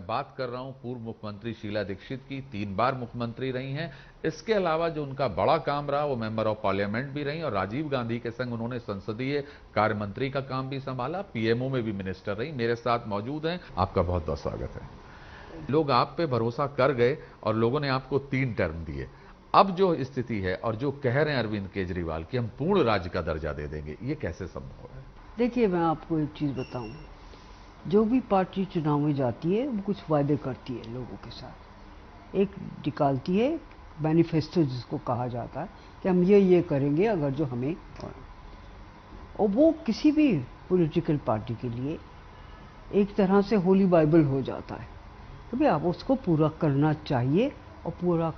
मैं बात कर रहा हूं पूर्व मुख्यमंत्री शीला दीक्षित की। 3 बार मुख्यमंत्री रही हैं। इसके अलावा जो उनका बड़ा काम रहा वो मेंबर ऑफ पार्लियामेंट भी रही और राजीव गांधी के संग उन्होंने संसदीय कार्य मंत्री का काम भी संभाला, पीएमओ में भी मिनिस्टर रही। मेरे साथ मौजूद हैं, आपका बहुत बहुत स्वागत है। लोग आप पे भरोसा कर गए और लोगों ने आपको 3 टर्म दिए। अब जो स्थिति है और जो कह रहे हैं अरविंद केजरीवाल कि हम पूर्ण राज्य का दर्जा दे देंगे, ये कैसे संभव है? देखिए, मैं आपको एक चीज़ बताऊं, जो भी पार्टी चुनाव में जाती है वो कुछ वायदे करती है लोगों के साथ, एक निकालती है मैनिफेस्टो जिसको कहा जाता है कि हम ये करेंगे अगर जो हमें, और वो किसी भी पॉलिटिकल पार्टी के लिए एक तरह से होली बाइबल हो जाता है कि भाई आप उसको पूरा करना चाहिए और पूरा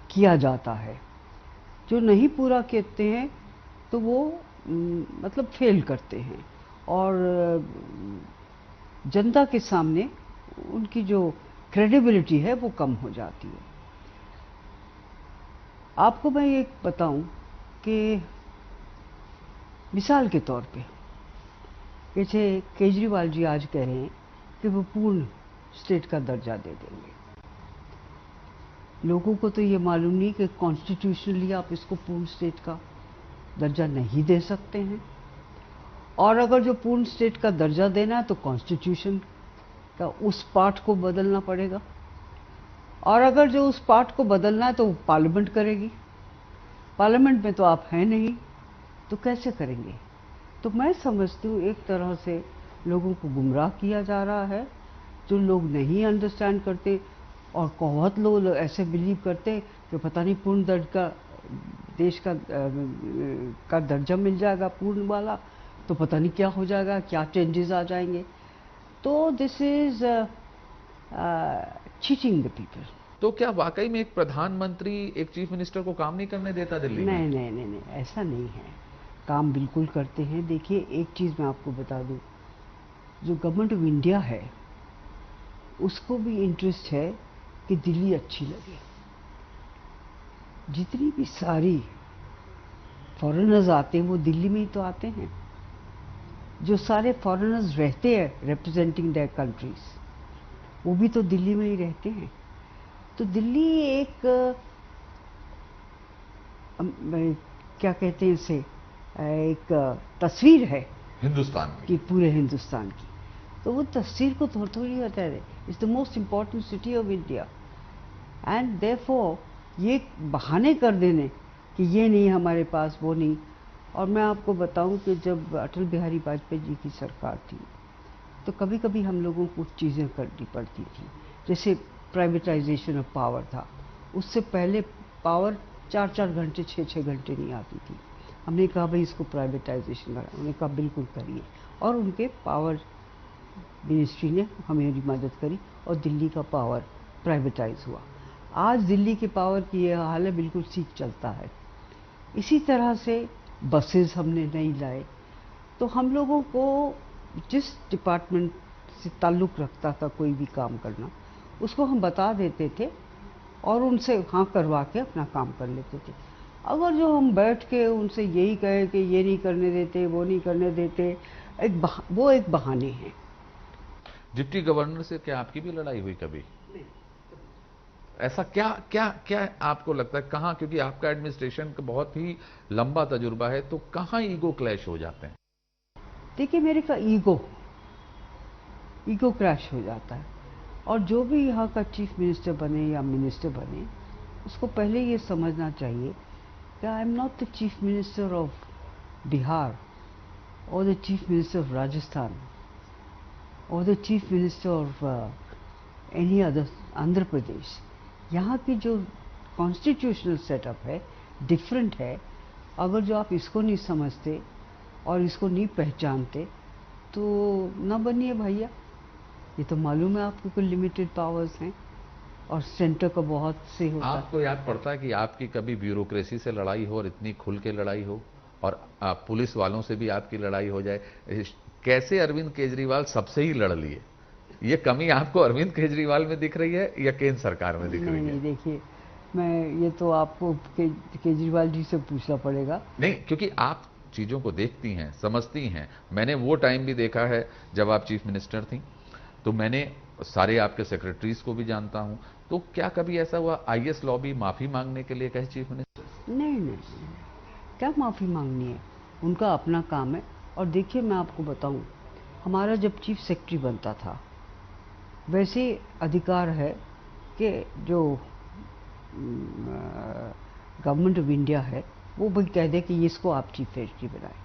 किया जाता है। जो नहीं पूरा करते हैं तो वो मतलब फेल करते हैं और जनता के सामने उनकी जो क्रेडिबिलिटी है वो कम हो जाती है। आपको मैं एक बताऊं कि मिसाल के तौर पे जैसे केजरीवाल जी आज कह रहे हैं कि वो पूर्ण स्टेट का दर्जा दे देंगे। लोगों को तो ये मालूम नहीं कि कॉन्स्टिट्यूशनली आप इसको पूर्ण स्टेट का दर्जा नहीं दे सकते हैं, और अगर जो पूर्ण स्टेट का दर्जा देना है तो कॉन्स्टिट्यूशन का उस पार्ट को बदलना पड़ेगा, और अगर जो उस पार्ट को बदलना है तो वो पार्लियामेंट करेगी। पार्लियामेंट में तो आप हैं नहीं, तो कैसे करेंगे? तो मैं समझती हूँ एक तरह से लोगों को गुमराह किया जा रहा है। जो लोग नहीं अंडरस्टैंड करते और बहुत लोग ऐसे बिलीव करते कि पता नहीं पूर्ण दर्ज का देश का दर्जा मिल जाएगा पूर्ण वाला, तो पता नहीं क्या हो जाएगा, क्या चेंजेस आ जाएंगे। तो this is cheating the people. तो क्या वाकई में एक प्रधानमंत्री एक चीफ मिनिस्टर को काम नहीं करने देता दिल्ली में? नहीं, ऐसा नहीं है, काम बिल्कुल करते हैं। देखिए, एक चीज़ मैं आपको बता दूं, जो गवर्नमेंट ऑफ इंडिया है उसको भी इंटरेस्ट है कि दिल्ली अच्छी लगे। जितनी भी सारी फॉरेनर्स आते हैं वो दिल्ली में ही तो आते हैं। जो सारे फॉरेनर्स रहते हैं रिप्रेजेंटिंग देयर कंट्रीज, वो भी तो दिल्ली में ही रहते हैं। तो दिल्ली एक क्या कहते हैं इसे, एक तस्वीर है हिंदुस्तान कि पूरे हिंदुस्तान की। तो वो तस्वीर को थोड़ी होता है, it's the most important city of India, and therefore ये बहाने कर देने कि ये नहीं हमारे पास, वो नहीं। और मैं आपको बताऊं कि जब अटल बिहारी वाजपेयी जी की सरकार थी तो कभी कभी हम लोगों को कुछ चीज़ें करनी पड़ती थी, जैसे प्राइवेटाइजेशन ऑफ पावर था। उससे पहले पावर 4-4 घंटे 6-6 घंटे नहीं आती थी। हमने कहा भाई इसको प्राइवेटाइजेशन करा, उन्होंने कहा बिल्कुल करिए, और उनके पावर मिनिस्ट्री ने हमें मदद करी और दिल्ली का पावर प्राइवेटाइज हुआ। आज दिल्ली के पावर की यह हाल है, बिल्कुल ठीक चलता है। इसी तरह से बसेस हमने नहीं लाए। तो हम लोगों को जिस डिपार्टमेंट से ताल्लुक़ रखता था कोई भी काम करना, उसको हम बता देते थे और उनसे हाँ करवा के अपना काम कर लेते थे। अगर जो हम बैठ के उनसे यही कहे कि ये नहीं करने देते, वो नहीं करने देते, वो एक बहाने हैं। डिप्टी गवर्नर से क्या आपकी भी लड़ाई हुई कभी? ऐसा क्या क्या क्या आपको लगता है, कहां, क्योंकि आपका एडमिनिस्ट्रेशन का बहुत ही लंबा तजुर्बा है, तो कहां ईगो क्लैश हो जाते हैं? देखिए, मेरे का ईगो क्रैश हो जाता है। और जो भी यहाँ का चीफ मिनिस्टर बने या मिनिस्टर बने, उसको पहले ये समझना चाहिए कि I am not the chief minister of Bihar और the chief minister of Rajasthan और the chief minister of any other Andhra Pradesh. यहाँ की जो कॉन्स्टिट्यूशनल सेटअप है डिफरेंट है। अगर जो आप इसको नहीं समझते और इसको नहीं पहचानते तो ना बनिए भैया। ये तो मालूम है आपको कोई लिमिटेड पावर्स हैं और सेंटर का बहुत से होता है। आपको याद पड़ता है कि आपकी कभी ब्यूरोक्रेसी से लड़ाई हो और इतनी खुल के लड़ाई हो, और पुलिस वालों से भी आपकी लड़ाई हो जाए? कैसे अरविंद केजरीवाल सबसे ही लड़ लिए? ये कमी आपको अरविंद केजरीवाल में दिख रही है या केंद्र सरकार में दिख रही है? नहीं, देखिए, मैं ये तो आपको केजरीवाल जी से पूछना पड़ेगा। नहीं, क्योंकि आप चीजों को देखती हैं, समझती हैं। मैंने वो टाइम भी देखा है जब आप चीफ मिनिस्टर थी, तो मैंने सारे आपके सेक्रेटरीज को भी जानता हूं, तो क्या कभी ऐसा हुआ आईएएस लॉबी माफी मांगने के लिए कहे चीफ मिनिस्टर? नहीं नहीं, क्या माफ़ी मांगनी है, उनका अपना काम है। और देखिए मैं आपको बताऊं, हमारा जब चीफ सेक्रेटरी बनता था, वैसे अधिकार है कि जो गवर्नमेंट ऑफ इंडिया है वो भी कह दे कि इसको आप चीफ सेक्रेटरी बनाए।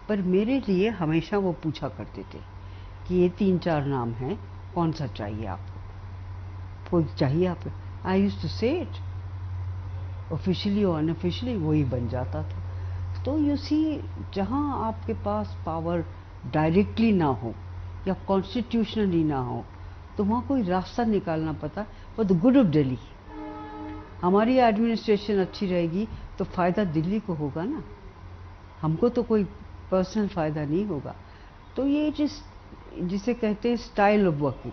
पर मेरे लिए हमेशा वो पूछा करते थे कि ये 3-4 नाम हैं, कौन सा चाहिए आपको, कोई चाहिए आपको। आई यूज्ड टू से इट, ऑफिशियली और अनऑफिशियली वही बन जाता था। तो यू सी, जहाँ आपके पास पावर डायरेक्टली ना हो या कॉन्स्टिट्यूशनली ना हो, तो वहाँ कोई रास्ता निकालना पड़ता for the good of Delhi. हमारी एडमिनिस्ट्रेशन अच्छी रहेगी तो फ़ायदा दिल्ली को होगा ना, हमको तो कोई पर्सनल फ़ायदा नहीं होगा। तो ये जिसे कहते हैं स्टाइल ऑफ वर्किंग।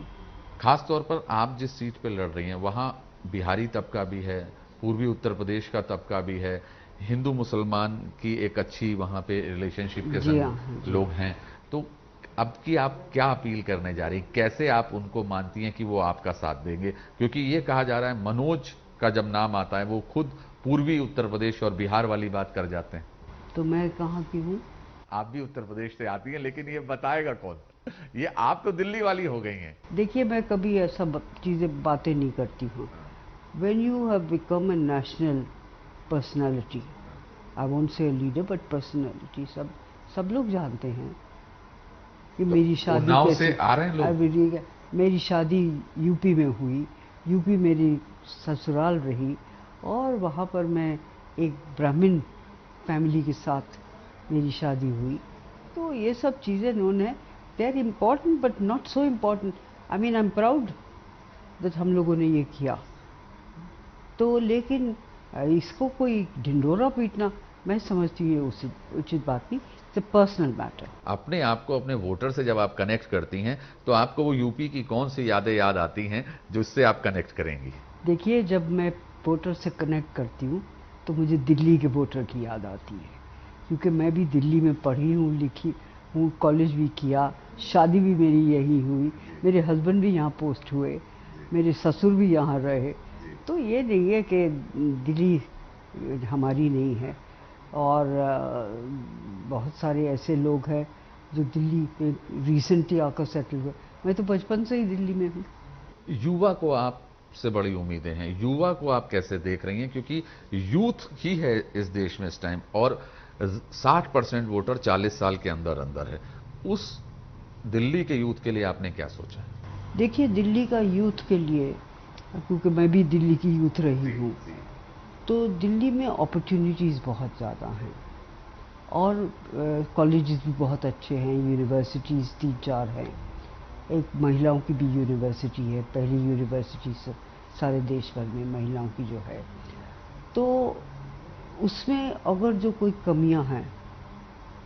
खास तौर पर आप जिस सीट पे लड़ रही हैं वहां बिहारी तबका भी है, पूर्वी उत्तर प्रदेश का तबका भी है, हिंदू मुसलमान की एक अच्छी वहां पे रिलेशनशिप के जी हाँ, संग जी। लोग हैं। तो अब की आप क्या अपील करने जा रही, कैसे आप उनको मानती हैं कि वो आपका साथ देंगे? क्योंकि ये कहा जा रहा है मनोज का जब नाम आता है वो खुद पूर्वी उत्तर प्रदेश और बिहार वाली बात कर जाते हैं। तो मैं कहाँ की हूँ? आप भी उत्तर प्रदेश से आती हैं, लेकिन ये बताएगा कौन? ये आप तो दिल्ली वाली हो गई हैं। देखिए मैं कभी ऐसा चीज़ें बातें नहीं करती हूँ। When you have become a national personality, I won't say a leader but personality, सब लोग जानते हैं कि तो मेरी शादी उन्नाव कैसे। से आ रहे हैं लोग। मेरी शादी यूपी में हुई, यूपी मेरी ससुराल रही, और वहाँ पर मैं एक ब्राह्मण फैमिली के साथ मेरी शादी हुई। तो ये सब चीज़ें नोन है, they are important but not so important. I mean I am proud that हम लोगों ने ये किया। तो लेकिन इसको कोई ढिंढोरा पीटना, मैं समझती हूँ ये उचित बात नहीं। It's a personal matter. अपने आप को अपने वोटर से जब आप कनेक्ट करती हैं तो आपको वो यूपी की कौन सी यादें याद आती हैं जो इससे आप कनेक्ट करेंगी? देखिए जब मैं वोटर से कनेक्ट करती हूँ तो मुझे दिल्ली के वोटर की याद आती है, क्योंकि मैं भी दिल्ली में पढ़ी हूँ, लिखी हूँ, कॉलेज भी किया, शादी भी मेरी यही हुई, मेरे हस्बैंड भी यहाँ पोस्ट हुए, मेरे ससुर भी यहाँ रहे। तो ये नहीं है कि दिल्ली हमारी नहीं है। और बहुत सारे ऐसे लोग हैं जो दिल्ली में रिसेंटली आकर सेटल हुए। मैं तो बचपन से ही दिल्ली में हूँ। युवा को आपसे बड़ी उम्मीदें हैं, युवा को आप कैसे देख रही हैं? क्योंकि यूथ ही है इस देश में इस टाइम, और 60% वोटर 40 साल के अंदर अंदर है। उस दिल्ली के यूथ के लिए आपने क्या सोचा है? देखिए दिल्ली का यूथ के लिए, क्योंकि मैं भी दिल्ली की यूथ रही हूँ, तो दिल्ली में अपॉर्चुनिटीज़ बहुत ज़्यादा हैं, और कॉलेजेस भी बहुत अच्छे हैं, यूनिवर्सिटीज़ 3-4 हैं। एक महिलाओं की भी यूनिवर्सिटी है, पहली यूनिवर्सिटी सारे देश भर में महिलाओं की जो है। तो उसमें अगर जो कोई कमियां हैं,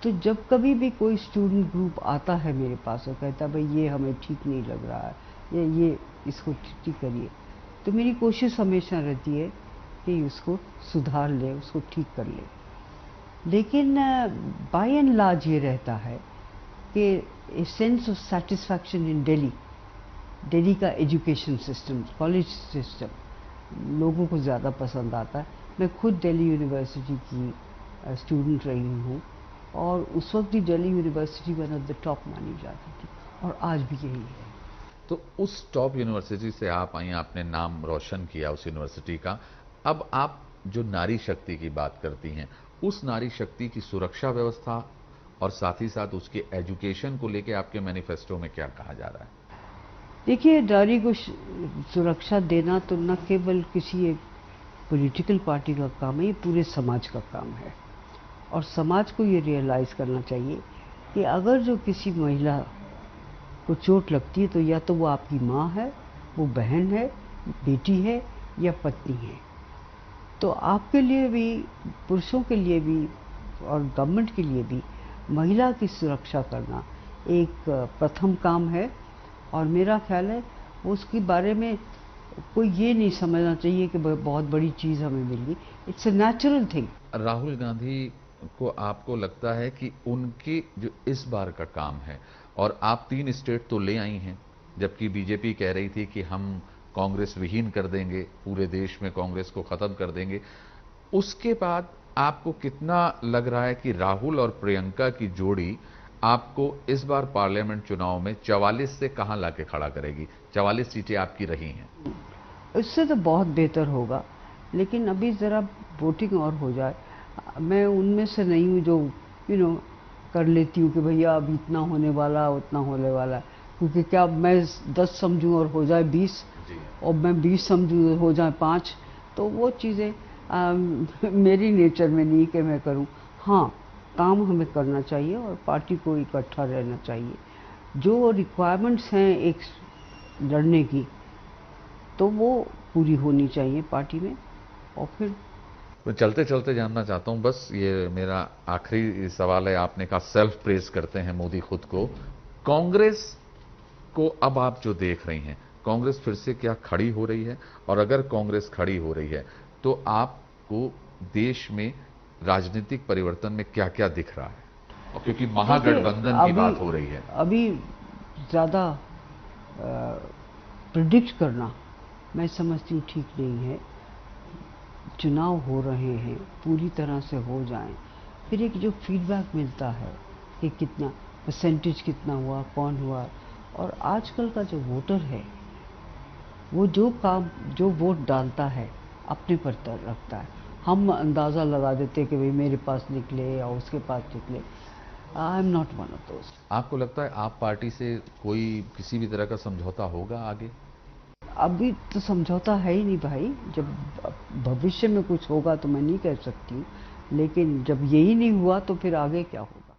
तो जब कभी भी कोई स्टूडेंट ग्रुप आता है मेरे पास और कहता है भाई ये हमें ठीक नहीं लग रहा है, या ये इसको ठीक करिए, तो मेरी कोशिश हमेशा रहती है कि उसको सुधार ले, उसको ठीक कर ले। लेकिन बाय एंड लार्ज ये रहता है कि ए सेंस ऑफ सेटिस्फैक्शन इन दिल्ली का एजुकेशन सिस्टम, कॉलेज सिस्टम लोगों को ज़्यादा पसंद आता है। मैं खुद दिल्ली यूनिवर्सिटी की स्टूडेंट रही हूँ, और उस वक्त भी Delhi university one of the top मानी जाती थी, और आज भी यही है। तो उस टॉप यूनिवर्सिटी से आप आई, आपने नाम रोशन किया उस यूनिवर्सिटी का। अब आप जो नारी शक्ति की बात करती हैं, उस नारी शक्ति की सुरक्षा व्यवस्था और साथ ही साथ उसके एजुकेशन को लेकर आपके मैनिफेस्टो में क्या कहा जा रहा है? देखिए नारी को सुरक्षा देना तो न केवल किसी एक पॉलिटिकल पार्टी का काम है, ये पूरे समाज का काम है। और समाज को ये रियलाइज़ करना चाहिए कि अगर जो किसी महिला को चोट लगती है तो या तो वो आपकी माँ है, वो बहन है, बेटी है, या पत्नी है। तो आपके लिए भी, पुरुषों के लिए भी, और गवर्नमेंट के लिए भी महिला की सुरक्षा करना एक प्रथम काम है। और मेरा ख्याल है उसके बारे में कोई ये नहीं समझना चाहिए कि बहुत बड़ी चीज़ हमें मिल गई। It's a natural thing. Rahul Gandhi को आपको लगता है कि उनकी जो इस बार का काम है, और आप 3 स्टेट तो ले आई हैं, जबकि बीजेपी कह रही थी कि हम कांग्रेस विहीन कर देंगे, पूरे देश में कांग्रेस को खत्म कर देंगे। उसके बाद आपको कितना लग रहा है कि राहुल और प्रियंका की जोड़ी आपको इस बार पार्लियामेंट चुनाव में 44 से कहां लाके खड़ा करेगी? 44 सीटें आपकी रही हैं। इससे तो बहुत बेहतर होगा, लेकिन अभी ज़रा वोटिंग और हो जाए। मैं उनमें से नहीं हूँ जो कर लेती हूँ कि भैया अब इतना होने वाला, उतना होने वाला। क्योंकि क्या मैं 10 समझूँ और हो जाए 20, और मैं 20 समझूँ हो जाए 5, तो वो चीज़ें मेरी नेचर में नहीं कि मैं करूँ। हाँ, काम हमें करना चाहिए और पार्टी को इकट्ठा रहना चाहिए। जो रिक्वायरमेंट्स हैं एक लड़ने की, तो वो पूरी होनी चाहिए पार्टी में। और फिर मैं चलते चलते जानना चाहता हूं, बस ये मेरा आखिरी सवाल है। आपने कहा सेल्फ प्रेज करते हैं मोदी खुद को। कांग्रेस को अब आप जो देख रही हैं, कांग्रेस फिर से क्या खड़ी हो रही है? और अगर कांग्रेस खड़ी हो रही है तो आपको देश में राजनीतिक परिवर्तन में क्या क्या दिख रहा है? और क्योंकि महागठबंधन की बात हो रही है। अभी ज़्यादा प्रिडिक्ट करना मैं समझती हूँ ठीक नहीं है। चुनाव हो रहे हैं, पूरी तरह से हो जाएं, फिर एक जो फीडबैक मिलता है कि कितना परसेंटेज कितना हुआ, कौन हुआ। और आजकल का जो वोटर है, वो जो वोट डालता है अपने पर रखता है। हम अंदाज़ा लगा देते कि भाई मेरे पास निकले या उसके पास निकले। आई एम नॉट वन ऑफ दोस्त। आपको लगता है आप पार्टी से कोई किसी भी तरह का समझौता होगा आगे? अभी तो समझौता है ही नहीं भाई। जब भविष्य में कुछ होगा तो मैं नहीं कह सकती हूँ, लेकिन जब यही नहीं हुआ तो फिर आगे क्या होगा।